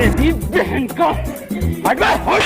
तेरी बहन का हट बे, हट।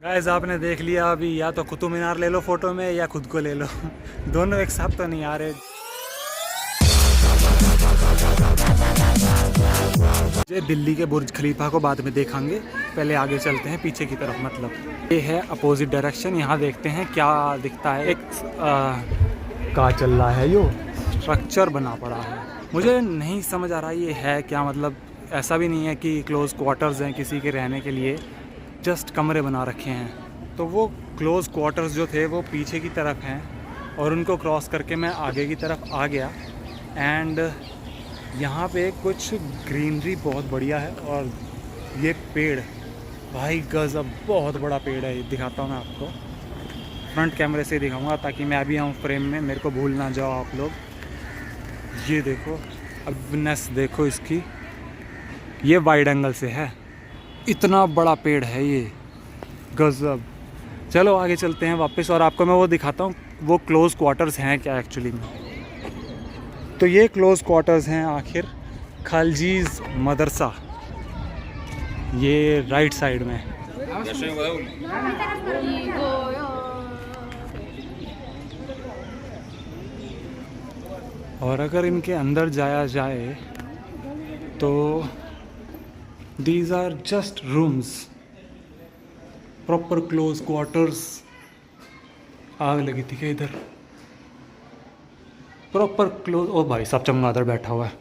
गाइस आपने देख लिया अभी, या तो कुतुब मीनार ले लो फोटो में या खुद को ले लो, दोनों एक साथ तो नहीं आ रहे। ये दिल्ली के बुर्ज खलीफा को बाद में देखेंगे, पहले आगे चलते हैं पीछे की तरफ। मतलब ये है अपोजिट डायरेक्शन, यहाँ देखते हैं क्या दिखता है। एक का चल रहा है, यो स्ट्रक्चर बना पड़ा है, मुझे नहीं समझ आ रहा ये है क्या। मतलब ऐसा भी नहीं है कि क्लोज क्वार्टर्स हैं किसी के रहने के लिए, जस्ट कमरे बना रखे हैं। तो वो क्लोज क्वार्टर्स जो थे वो पीछे की तरफ हैं और उनको क्रॉस करके मैं आगे की तरफ आ गया। एंड यहाँ पे कुछ ग्रीनरी बहुत बढ़िया है। और ये पेड़ भाई गजब, बहुत बड़ा पेड़ है। दिखाता हूँ मैं आपको, फ्रंट कैमरे से दिखाऊंगा ताकि मैं भी आऊँ फ्रेम में, मेरे को भूल ना जाओ आप लोग। ये देखो, अवेयरनेस देखो इसकी, ये वाइड एंगल से है, इतना बड़ा पेड़ है ये, गजब। चलो आगे चलते हैं वापस और आपको मैं वो दिखाता हूँ वो क्लोज़ क्वार्टर्स हैं क्या एक्चुअली में। तो ये क्लोज़ क्वार्टर्स हैं आखिर खलजीज़ मदरसा, ये राइट साइड में। और अगर इनके अंदर जाया जाए तो These are just rooms, proper close quarters। आग लगी थी क्या इधर, प्रॉपर क्लोज। ओ भाई साहब चमगादड़ बैठा हुआ है।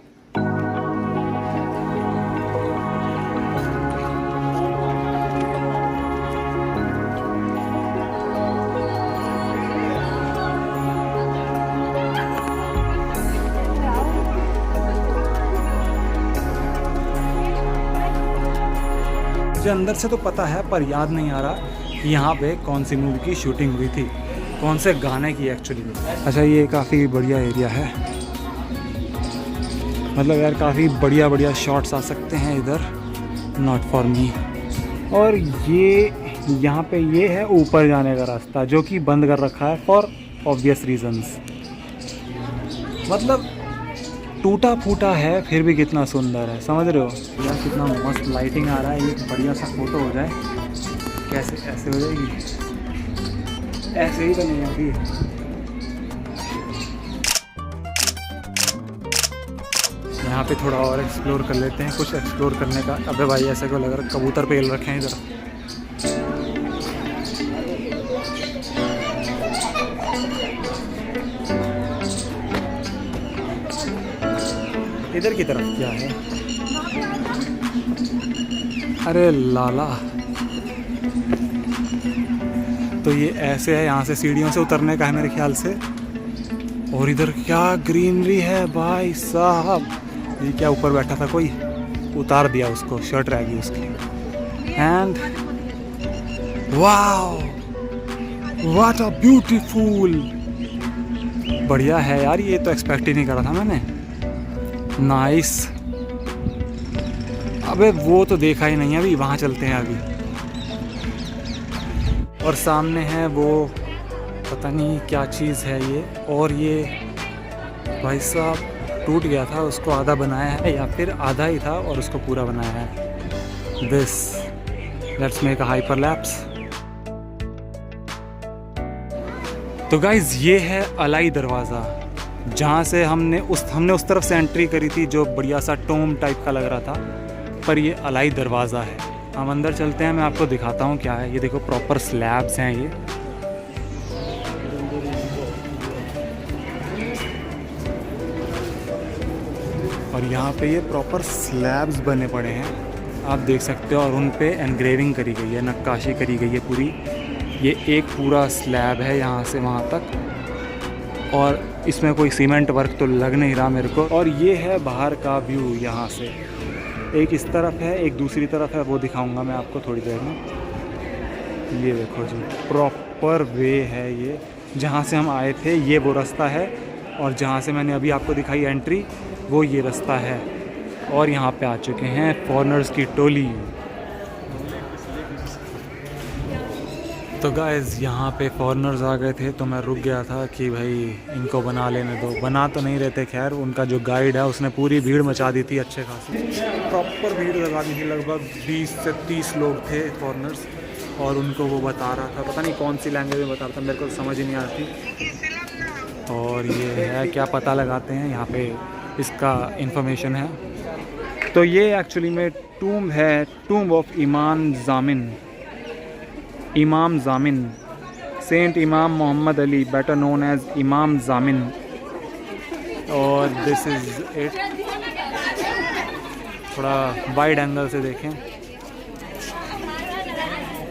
मुझे अंदर से तो पता है पर याद नहीं आ रहा कि यहाँ पे कौन सी मूवी की शूटिंग हुई थी, कौन से गाने की एक्चुअली में। अच्छा ये काफ़ी बढ़िया एरिया है, मतलब यार काफ़ी बढ़िया बढ़िया शॉट्स आ सकते हैं इधर, नॉट फॉर मी। और ये यहाँ पे ये है ऊपर जाने का रास्ता जो कि बंद कर रखा है फॉर ऑब्वियस रीजंस। मतलब टूटा फूटा है फिर भी कितना सुंदर है, समझ रहे हो यार, कितना मस्त लाइटिंग आ रहा है। एक बढ़िया सा फोटो हो जाए, कैसे ऐसे हो जाएगी, ऐसे ही बनेगी अभी। यहाँ पे थोड़ा और एक्सप्लोर कर लेते हैं, कुछ एक्सप्लोर करने का। अबे भाई ऐसे क्यों लग रहा है, कबूतर पेल रखे हैं इधर। इधर की तरफ क्या है, अरे लाला। तो ये ऐसे है, यहाँ से सीढ़ियों से उतरने का है मेरे ख्याल से। और इधर क्या ग्रीनरी है भाई साहब। ये क्या ऊपर बैठा था कोई, उतार दिया उसको, शर्ट रह गई उसकी। And wow what a beautiful, बढ़िया है यार, ये तो एक्सपेक्ट ही नहीं करा था मैंने। नाइस। अबे वो तो देखा ही नहीं है अभी, वहाँ चलते हैं अभी। और सामने है वो पता नहीं क्या चीज़ है ये। और ये भाई साहब टूट गया था, उसको आधा बनाया है या फिर आधा ही था और उसको पूरा बनाया है। This let's make a hyperlapse. तो गाइज ये है अलाई दरवाज़ा, जहाँ से हमने उस तरफ से एंट्री करी थी जो बढ़िया सा टोम टाइप का लग रहा था, पर ये अलाई दरवाज़ा है। हम अंदर चलते हैं, मैं आपको दिखाता हूँ क्या है। ये देखो प्रॉपर स्लैब्स हैं ये। और यहाँ पे ये प्रॉपर स्लैब्स बने पड़े हैं, आप देख सकते हो। और उन पे एनग्रेविंग करी गई है, नक्काशी करी गई है पूरी। ये एक पूरा स्लैब है यहाँ से वहाँ तक, और इसमें कोई सीमेंट वर्क तो लग नहीं रहा मेरे को। और ये है बाहर का व्यू, यहाँ से एक इस तरफ है, एक दूसरी तरफ है, वो दिखाऊंगा मैं आपको थोड़ी देर में। ये देखो जी, प्रॉपर वे है ये, जहाँ से हम आए थे ये वो रास्ता है, और जहाँ से मैंने अभी आपको दिखाई एंट्री वो ये रास्ता है। और यहाँ पे आ चुके हैं फॉरेनर्स की टोली। तो गाइस यहाँ पे फॉरेनर्स आ गए थे तो मैं रुक गया था कि भाई इनको बना लेने दो। बना तो नहीं रहते, खैर उनका जो गाइड है उसने पूरी भीड़ मचा दी थी, अच्छे खासी प्रॉपर भीड़ लगा दी थी। लगभग 20 से 30 लोग थे फॉरेनर्स और उनको वो बता रहा था, पता नहीं कौन सी लैंग्वेज में बता रहा था, मेरे को समझ ही नहीं आती। और ये है क्या पता लगाते हैं यहाँ पे, इसका इंफॉर्मेशन है। तो ये एक्चुअली में टूम है, टूम ऑफ इमाम Jamin, saint Imam Mohammad Ali, better known as Imam Jamin. और दिस इज़ इट। थोड़ा वाइड एंगल से देखें,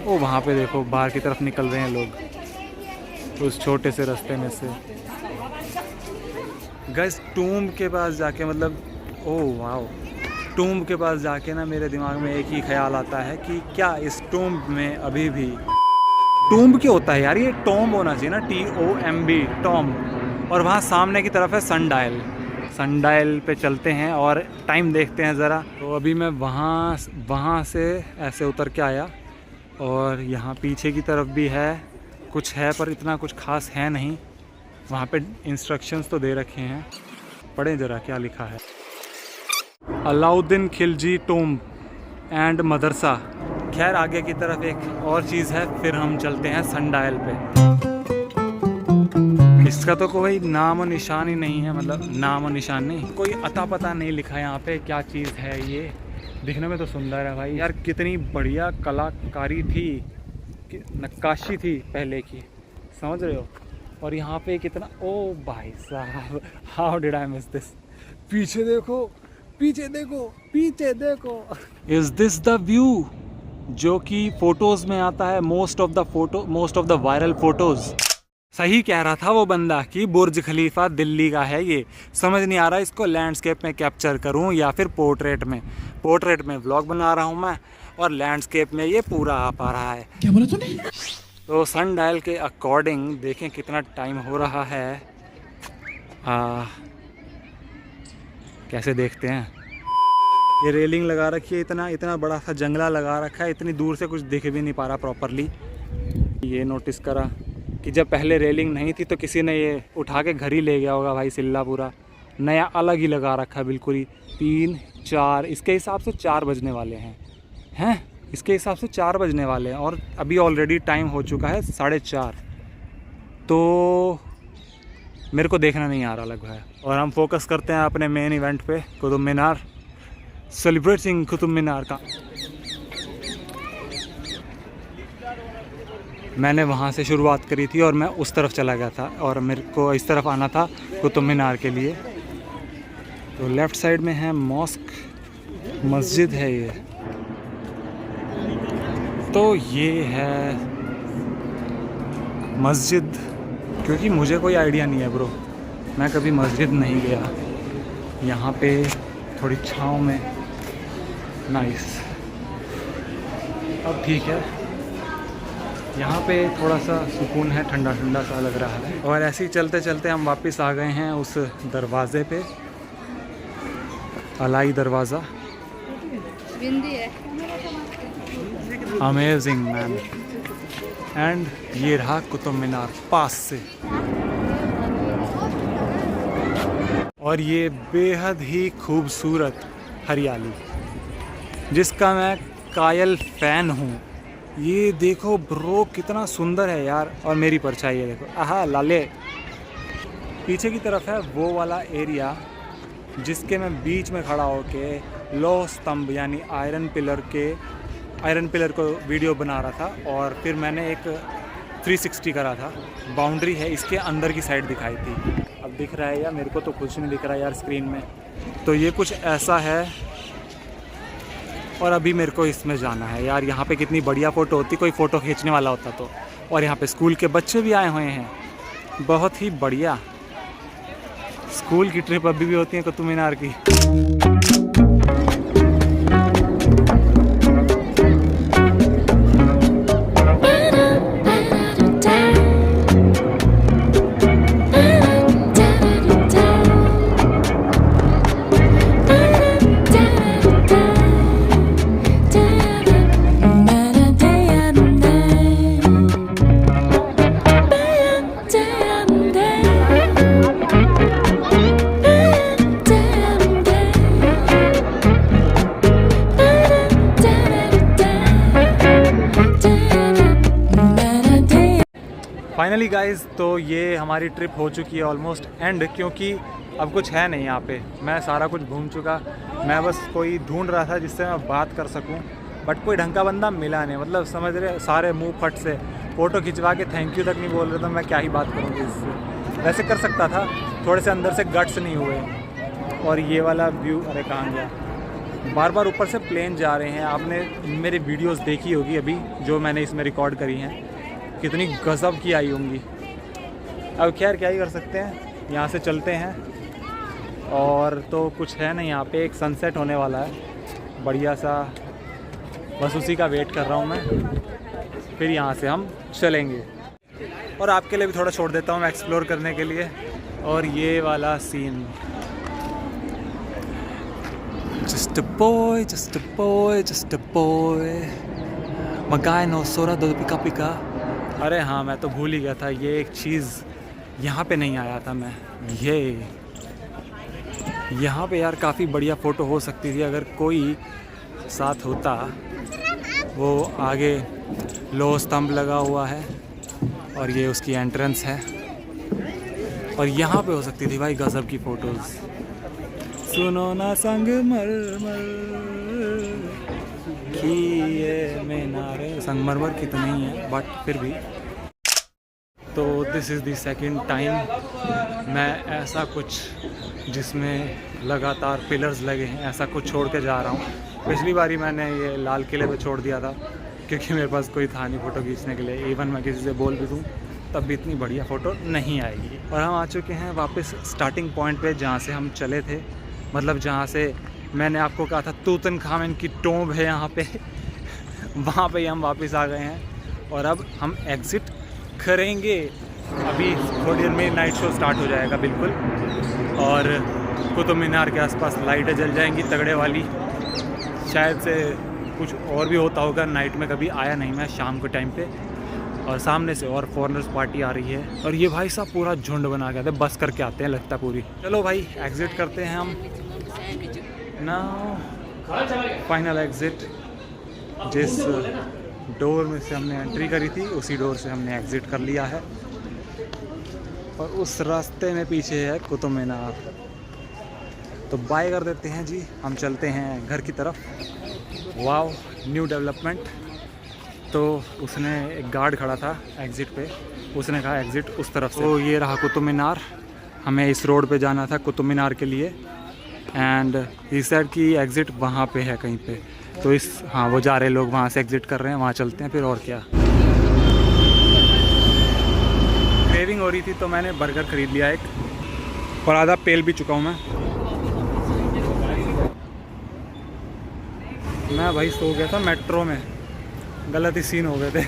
ओ वहाँ पे देखो बाहर की तरफ निकल रहे हैं लोग उस छोटे से रास्ते में से। गाइस टूम के पास जाके मतलब ओह वाओ, टूम के पास जाके ना मेरे दिमाग में एक ही ख्याल आता है कि क्या इस टूम में अभी भी टूम क्या होता है यार, ये टॉम होना चाहिए ना, TOMB टॉम। और वहाँ सामने की तरफ है सनडायल पे चलते हैं और टाइम देखते हैं ज़रा। तो अभी मैं वहाँ से ऐसे उतर के आया और यहाँ पीछे की तरफ भी है कुछ है, पर इतना कुछ खास है नहीं। वहाँ पे इंस्ट्रक्शंस तो दे रखे हैं, पढ़ें ज़रा क्या लिखा है। अलाउद्दीन खिलजी टूम एंड मदरसा। खैर आगे की तरफ एक और चीज़ है, फिर हम चलते हैं सनडायल पे। इसका तो कोई नाम और निशान ही नहीं है, मतलब नाम और निशान नहीं, कोई अता पता नहीं लिखा है यहाँ पे क्या चीज़ है। ये दिखने में तो सुंदर है भाई यार, कितनी बढ़िया कलाकारी थी, नक्काशी थी पहले की, समझ रहे हो। और यहाँ पे कितना, ओ भाई साहब how did I miss this. पीछे देखो, पीछे देखो, पीछे देखो। इज दिस द व्यू जो कि फोटोज में आता है, most of the viral photos. सही कह रहा था वो बंदा कि बुर्ज खलीफा दिल्ली का है। ये समझ नहीं आ रहा इसको लैंडस्केप में कैप्चर करूं या फिर पोर्ट्रेट में व्लॉग बना रहा हूं मैं, और लैंडस्केप में ये पूरा आ पा रहा है। क्या बोला तूने? तो सनडायल के अकॉर्डिंग देखें कितना टाइम हो रहा है। कैसे देखते हैं, ये रेलिंग लगा रखी है, इतना बड़ा सा जंगला लगा रखा है, इतनी दूर से कुछ दिख भी नहीं पा रहा प्रॉपरली। ये नोटिस करा कि जब पहले रेलिंग नहीं थी तो किसी ने ये उठा के घर ही ले गया होगा भाई, सिल्ला पूरा नया अलग ही लगा रखा है बिल्कुल ही। 3, 4 इसके हिसाब से 4 बजने वाले हैं इसके हिसाब से 4 बजने वाले हैं और अभी ऑलरेडी टाइम हो चुका है 4:30। तो मेरे को देखना नहीं आ रहा लगभग, और हम फोकस करते हैं अपने मेन इवेंट पे, कुतुब मीनार, सेलिब्रेटिंग कुतुब मीनार का। मैंने वहाँ से शुरुआत करी थी और मैं उस तरफ चला गया था और मेरे को इस तरफ आना था कुतुब मीनार के लिए। तो लेफ़्ट साइड में है मॉस्क, मस्जिद है ये। तो ये है मस्जिद, क्योंकि मुझे कोई आइडिया नहीं है ब्रो, मैं कभी मस्जिद नहीं गया। यहाँ पे थोड़ी छाँव में, नाइस, अब ठीक है। यहाँ पे थोड़ा सा सुकून है, ठंडा ठंडा सा लग रहा है। और ऐसे ही चलते चलते हम वापस आ गए हैं उस दरवाज़े पे, अलाई दरवाज़ा। Amazing man. एंड ये रहा कुतुब मीनार पास से, और ये बेहद ही खूबसूरत हरियाली जिसका मैं कायल फ़ैन हूँ। ये देखो ब्रो कितना सुंदर है यार, और मेरी परछाई है देखो, आहा लाले। पीछे की तरफ है वो वाला एरिया जिसके मैं बीच में खड़ा होके लौह स्तंभ यानी आयरन पिलर को वीडियो बना रहा था, और फिर मैंने एक 360 करा था। बाउंड्री है इसके अंदर की साइड दिखाई थी, अब दिख रहा है या मेरे को तो कुछ नहीं दिख रहा यार स्क्रीन में। तो ये कुछ ऐसा है, और अभी मेरे को इसमें जाना है यार। यहाँ पे कितनी बढ़िया फ़ोटो होती, कोई फ़ोटो खींचने वाला होता तो। और यहाँ पे स्कूल के बच्चे भी आए हुए हैं, बहुत ही बढ़िया। स्कूल की ट्रिप अभी भी होती है कुतुब मीनार की। फाइनली गाइज, तो ये हमारी ट्रिप हो चुकी है ऑलमोस्ट एंड, क्योंकि अब कुछ है नहीं यहाँ पे। मैं सारा कुछ घूम चुका। मैं बस कोई ढूंढ रहा था जिससे मैं बात कर सकूँ, बट कोई ढंग का बंदा मिला नहीं। मतलब समझ रहे, सारे मुंह फट से फ़ोटो खिंचवा के थैंक यू तक नहीं बोल रहे, तो मैं क्या ही बात करूँगी इससे। वैसे कर सकता था, थोड़े से अंदर से गट्स नहीं हुए। और ये वाला व्यू, अरे कहाँ गया, बार बार ऊपर से प्लेन जा रहे हैं। आपने मेरी वीडियोस देखी होगी अभी जो मैंने इसमें रिकॉर्ड करी हैं, कितनी गज़ब की आई होंगी। अब खैर क्या ही कर सकते हैं, यहाँ से चलते हैं। और तो कुछ है नहीं यहाँ पे, एक सनसेट होने वाला है बढ़िया सा, बस उसी का वेट कर रहा हूँ मैं। फिर यहाँ से हम चलेंगे और आपके लिए भी थोड़ा छोड़ देता हूँ मैं एक्सप्लोर करने के लिए। और ये वाला scene, Just a boy, just a boy, just a boy. Magay no sora do pika pika. अरे हाँ, मैं तो भूल ही गया था, ये एक चीज़ यहाँ पे नहीं आया था मैं। ये यहाँ पे यार काफ़ी बढ़िया फ़ोटो हो सकती थी अगर कोई साथ होता। वो आगे लो स्तंभ लगा हुआ है और ये उसकी एंट्रेंस है, और यहाँ पे हो सकती थी भाई गज़ब की फ़ोटोज़। सुनो ना संगमरमर की ये मीनारे, संगमरमर की तो नहीं है बट फिर भी। तो this is the second time मैं ऐसा कुछ जिसमें लगातार पिलर्स लगे हैं ऐसा कुछ छोड़ के जा रहा हूँ। पिछली बारी मैंने ये लाल किले पे छोड़ दिया था क्योंकि मेरे पास कोई था नहीं फ़ोटो खींचने के लिए। इवन मैं किसी से बोल भी दूँ तब भी इतनी बढ़िया फ़ोटो नहीं आएगी। और हम आ चुके हैं वापस स्टार्टिंग पॉइंट पे जहाँ से हम चले थे, मतलब जहाँ से मैंने आपको कहा था तूतनखामन की टोम्ब है यहाँ पे वहाँ पे हम वापस आ गए हैं और अब हम एग्ज़िट करेंगे। अभी थोड़ी देर में नाइट शो स्टार्ट हो जाएगा बिल्कुल, और कुतुब मीनार के आसपास लाइटें जल जाएंगी तगड़े वाली। शायद से कुछ और भी होता होगा, नाइट में कभी आया नहीं मैं शाम के टाइम पे। और सामने से और फॉरेनर्स पार्टी आ रही है और ये भाई साहब पूरा झुंड बना के आते हैं, बस करके आते हैं लगता पूरी। चलो भाई एग्ज़िट करते हैं हम नाउ, फाइनल एग्ज़िट। जिस डोर में से हमने एंट्री करी थी उसी डोर से हमने एग्ज़िट कर लिया है, और उस रास्ते में पीछे है कुतुब मीनार। तो बाय कर देते हैं जी, हम चलते हैं घर की तरफ। वाव, न्यू डेवलपमेंट। तो उसने एक गार्ड खड़ा था एग्ज़िट पे, उसने कहा एग्ज़िट उस तरफ से। तो ये रहा कुतुब मीनार, हमें इस रोड पे जाना था कुतुब मीनार के लिए, एंड इस साइड की एग्ज़िट वहाँ पे है कहीं पे। तो इस, हाँ वो जा रहे लोग वहाँ से एग्ज़िट कर रहे हैं, वहाँ चलते हैं फिर। और क्या, क्रेविंग हो रही थी तो मैंने बर्गर ख़रीद लिया एक, और आधा पेल भी चुका हूँ मैं भाई सो गया था मेट्रो में, गलत ही सीन हो गए थे।